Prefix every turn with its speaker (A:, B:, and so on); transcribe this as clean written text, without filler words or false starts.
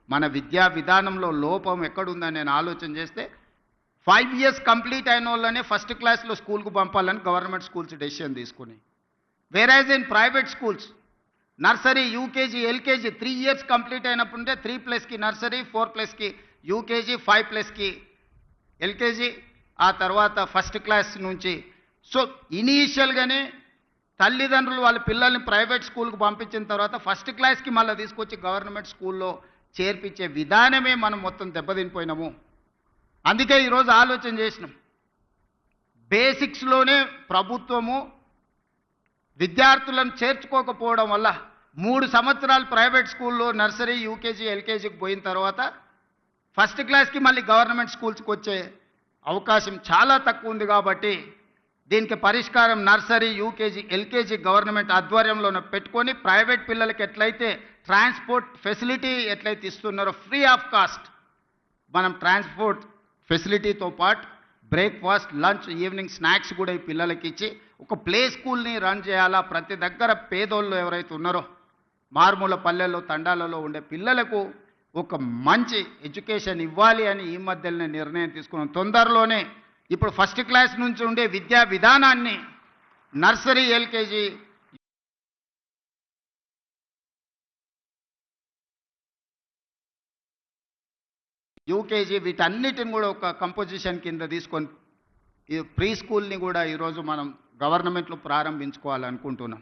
A: మన విద్యా విధానంలో లోపం ఎక్కడుందని నేను ఆలోచన చేస్తే 5 ఇయర్స్ కంప్లీట్ అయిన వాళ్ళనే ఫస్ట్ క్లాస్లో స్కూల్కు పంపాలని గవర్నమెంట్ స్కూల్స్ డెసిషన్ తీసుకుని, whereas in private schools nursery UKG LKG 3 years complete అయినప్పుడే 3+కి నర్సరీ, 4+కి యూకేజీ, 5+కి ఎల్కేజీ, ఆ తర్వాత ఫస్ట్ క్లాస్ నుంచి. సో ఇనీషియల్గానే తల్లిదండ్రులు వాళ్ళ పిల్లల్ని ప్రైవేట్ స్కూల్కి పంపించిన తర్వాత ఫస్ట్ క్లాస్కి మళ్ళీ తీసుకొచ్చి గవర్నమెంట్ స్కూల్లో చేర్పించే విధానమే మనం మొత్తం దెబ్బతినిపోయినాము. అందుకే ఈరోజు ఆలోచన చేసినాం, బేసిక్స్లోనే ప్రభుత్వము విద్యార్థులను చేర్చుకోకపోవడం వల్ల 3 సంవత్సరాలు ప్రైవేట్ స్కూల్లో నర్సరీ యూకేజీ ఎల్కేజీకి పోయిన తర్వాత ఫస్ట్ క్లాస్కి మళ్ళీ గవర్నమెంట్ స్కూల్స్కి వచ్చే అవకాశం చాలా తక్కువ ఉంది. కాబట్టి దీనికి పరిష్కారం నర్సరీ యూకేజీ ఎల్కేజీ గవర్నమెంట్ ఆధ్వర్యంలోనే పెట్టుకొని ప్రైవేట్ పిల్లలకి ఎట్లయితే ట్రాన్స్పోర్ట్ ఫెసిలిటీ ఎట్లయితే ఇస్తున్నారో ఫ్రీ ఆఫ్ కాస్ట్ మనం ట్రాన్స్పోర్ట్ ఫెసిలిటీతో పాటు బ్రేక్ఫాస్ట్, లంచ్, ఈవినింగ్ స్నాక్స్ కూడా ఈ పిల్లలకి ఇచ్చి ఒక ప్లే స్కూల్ని రన్ చేయాలా. ప్రతి దగ్గర పేదోళ్ళు ఎవరైతే ఉన్నారో మారుమూల పల్లెల్లో తండాలలో ఉండే పిల్లలకు ఒక మంచి ఎడ్యుకేషన్ ఇవ్వాలి అని ఈ మధ్యలోనే నిర్ణయం తీసుకున్నాం. తొందరలోనే ఇప్పుడు ఫస్ట్ క్లాస్ నుంచి ఉండే విద్యా విధానాన్ని నర్సరీ, ఎల్కేజీ, యూకేజీ వీటన్నిటిని కూడా ఒక కంపోజిషన్ కింద తీసుకొని ఈ ప్రీ స్కూల్ని కూడా ఈరోజు మనం గవర్నమెంట్లో ప్రారంభించుకోవాలనుకుంటున్నాం.